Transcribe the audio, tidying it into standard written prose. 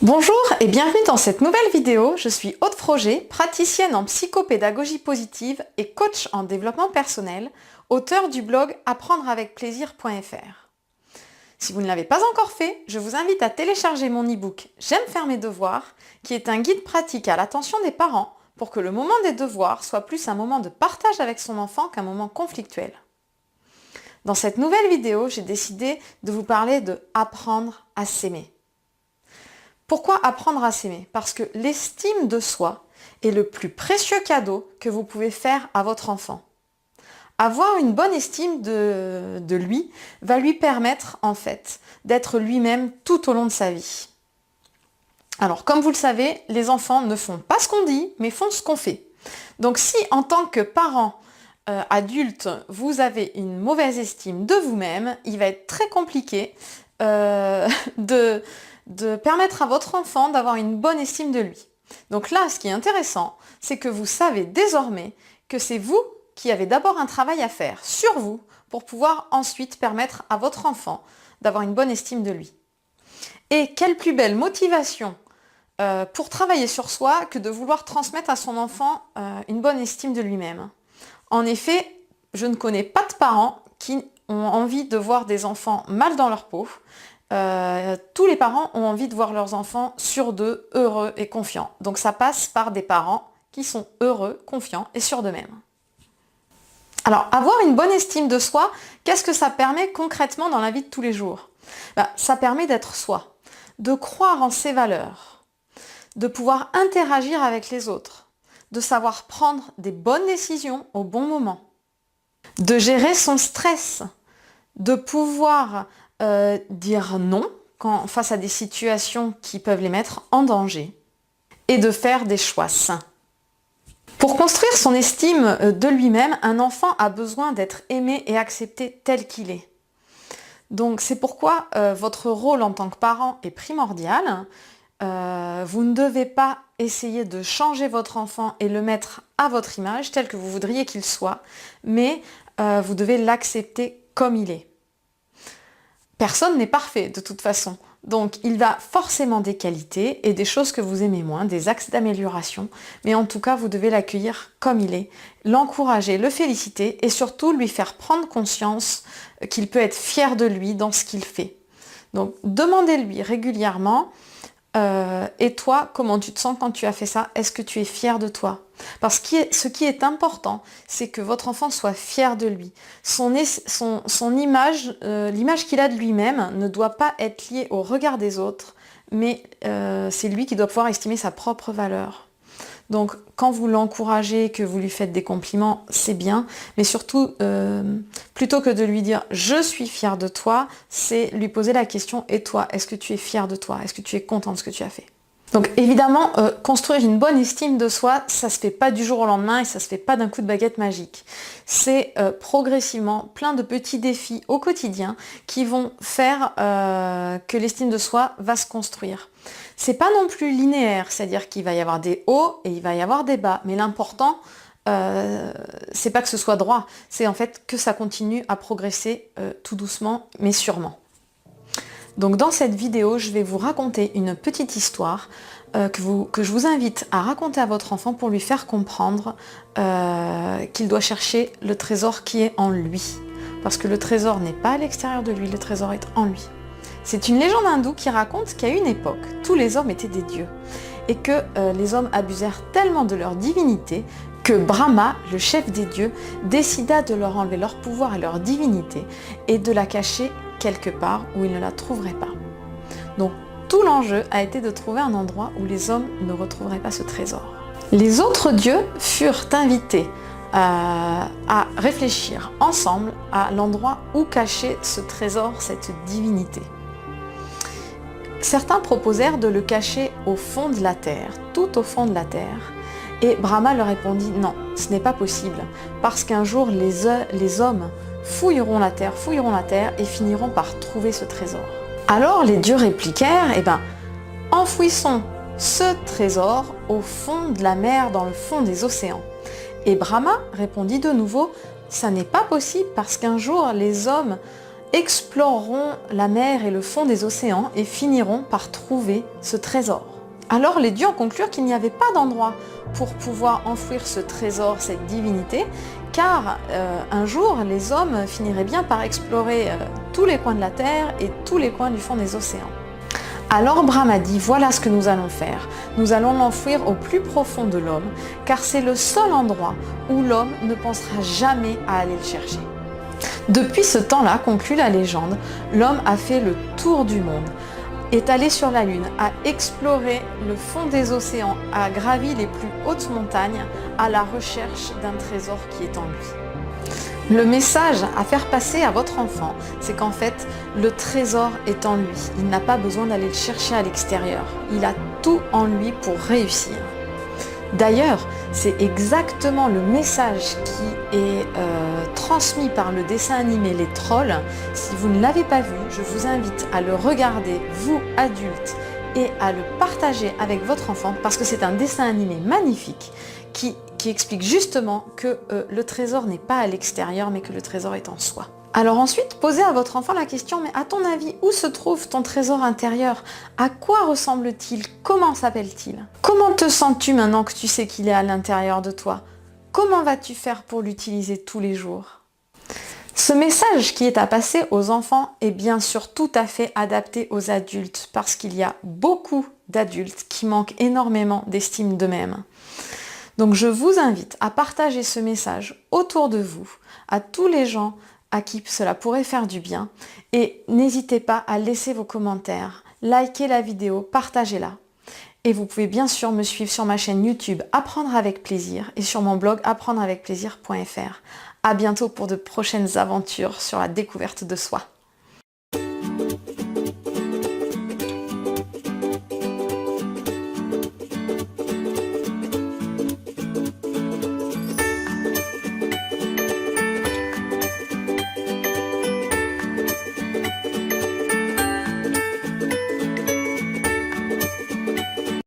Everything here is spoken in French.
Bonjour et bienvenue dans cette nouvelle vidéo. Je suis Aude Froger, praticienne en psychopédagogie positive et coach en développement personnel, auteure du blog apprendreavecplaisir.fr. Si vous ne l'avez pas encore fait, je vous invite à télécharger mon e-book J'aime faire mes devoirs, qui est un guide pratique à l'attention des parents pour que le moment des devoirs soit plus un moment de partage avec son enfant qu'un moment conflictuel. Dans cette nouvelle vidéo, j'ai décidé de vous parler de apprendre à s'aimer. Pourquoi apprendre à s'aimer? Parce que l'estime de soi est le plus précieux cadeau que vous pouvez faire à votre enfant. Avoir une bonne estime de lui va lui permettre en fait d'être lui-même tout au long de sa vie. Alors comme vous le savez, les enfants ne font pas ce qu'on dit, mais font ce qu'on fait. Donc si en tant que parent adulte, vous avez une mauvaise estime de vous-même, il va être très compliqué de permettre à votre enfant d'avoir une bonne estime de lui. Donc là, ce qui est intéressant, c'est que vous savez désormais que c'est vous qui avez d'abord un travail à faire sur vous pour pouvoir ensuite permettre à votre enfant d'avoir une bonne estime de lui. Et quelle plus belle motivation pour travailler sur soi que de vouloir transmettre à son enfant une bonne estime de lui-même. En effet, je ne connais pas de parents qui ont envie de voir des enfants mal dans leur peau. Tous les parents ont envie de voir leurs enfants sûrs d'eux, heureux et confiants. Donc ça passe par des parents qui sont heureux, confiants et sûrs d'eux-mêmes. Alors, avoir une bonne estime de soi, qu'est-ce que ça permet concrètement dans la vie de tous les jours? Ça permet d'être soi, de croire en ses valeurs, de pouvoir interagir avec les autres, de savoir prendre des bonnes décisions au bon moment, de gérer son stress, de pouvoir dire non face à des situations qui peuvent les mettre en danger et de faire des choix sains. Pour construire son estime de lui-même, un enfant a besoin d'être aimé et accepté tel qu'il est. Donc c'est pourquoi votre rôle en tant que parent est primordial. Vous ne devez pas essayer de changer votre enfant et le mettre à votre image, tel que vous voudriez qu'il soit, mais vous devez l'accepter comme il est. Personne n'est parfait de toute façon, donc il a forcément des qualités et des choses que vous aimez moins, des axes d'amélioration, mais en tout cas vous devez l'accueillir comme il est, l'encourager, le féliciter et surtout lui faire prendre conscience qu'il peut être fier de lui dans ce qu'il fait. Donc demandez-lui régulièrement et toi, comment tu te sens quand tu as fait ça? Est-ce que tu es fier de toi? Parce que ce qui est important, c'est que votre enfant soit fier de lui. Son image, l'image qu'il a de lui-même ne doit pas être liée au regard des autres, mais c'est lui qui doit pouvoir estimer sa propre valeur. Donc quand vous l'encouragez, que vous lui faites des compliments, c'est bien, mais surtout, plutôt que de lui dire « je suis fier de toi », c'est lui poser la question « et toi, est-ce que tu es fier de toi? Est-ce que tu es content de ce que tu as fait ?» Donc évidemment, construire une bonne estime de soi, ça se fait pas du jour au lendemain et ça se fait pas d'un coup de baguette magique. C'est progressivement plein de petits défis au quotidien qui vont faire que l'estime de soi va se construire. C'est pas non plus linéaire, c'est-à-dire qu'il va y avoir des hauts et il va y avoir des bas, mais l'important, c'est pas que ce soit droit, c'est en fait que ça continue à progresser tout doucement mais sûrement. Donc dans cette vidéo, je vais vous raconter une petite histoire que je vous invite à raconter à votre enfant pour lui faire comprendre qu'il doit chercher le trésor qui est en lui. Parce que le trésor n'est pas à l'extérieur de lui, le trésor est en lui. C'est une légende hindoue qui raconte qu'à une époque, tous les hommes étaient des dieux et que les hommes abusèrent tellement de leur divinité que Brahma, le chef des dieux, décida de leur enlever leur pouvoir et leur divinité et de la cacher quelque part où ils ne la trouveraient pas. Donc tout l'enjeu a été de trouver un endroit où les hommes ne retrouveraient pas ce trésor. Les autres dieux furent invités à réfléchir ensemble à l'endroit où cacher ce trésor, cette divinité. Certains proposèrent de le cacher au fond de la terre, tout au fond de la terre, et Brahma leur répondit « Non, ce n'est pas possible, parce qu'un jour les hommes fouilleront la terre et finiront par trouver ce trésor. » Alors les dieux répliquèrent « Enfouissons ce trésor au fond de la mer, dans le fond des océans. » Et Brahma répondit de nouveau « Ça n'est pas possible parce qu'un jour les hommes exploreront la mer et le fond des océans et finiront par trouver ce trésor. Alors les dieux en conclurent qu'il n'y avait pas d'endroit pour pouvoir enfouir ce trésor, cette divinité, car un jour les hommes finiraient bien par explorer tous les coins de la terre et tous les coins du fond des océans. Alors Brahma dit, voilà ce que nous allons faire. Nous allons l'enfouir au plus profond de l'homme, car c'est le seul endroit où l'homme ne pensera jamais à aller le chercher. Depuis ce temps-là, conclut la légende, l'homme a fait le tour du monde, est allé sur la Lune, a exploré le fond des océans, a gravi les plus hautes montagnes à la recherche d'un trésor qui est en lui. Le message à faire passer à votre enfant, c'est qu'en fait, le trésor est en lui. Il n'a pas besoin d'aller le chercher à l'extérieur. Il a tout en lui pour réussir. D'ailleurs, c'est exactement le message qui est transmis par le dessin animé Les Trolls. Si vous ne l'avez pas vu, je vous invite à le regarder, vous adultes, et à le partager avec votre enfant, parce que c'est un dessin animé magnifique qui explique justement que le trésor n'est pas à l'extérieur, mais que le trésor est en soi. Alors ensuite, posez à votre enfant la question, mais à ton avis, où se trouve ton trésor intérieur? À quoi ressemble-t-il? Comment s'appelle-t-il? Comment te sens-tu maintenant que tu sais qu'il est à l'intérieur de toi? Comment vas-tu faire pour l'utiliser tous les jours? Ce message qui est à passer aux enfants est bien sûr tout à fait adapté aux adultes, parce qu'il y a beaucoup d'adultes qui manquent énormément d'estime d'eux-mêmes. Donc je vous invite à partager ce message autour de vous, à tous les gens à qui cela pourrait faire du bien, et n'hésitez pas à laisser vos commentaires, likez la vidéo, partagez-la. Et vous pouvez bien sûr me suivre sur ma chaîne YouTube Apprendre avec plaisir et sur mon blog apprendreavecplaisir.fr. À bientôt pour de prochaines aventures sur la découverte de soi.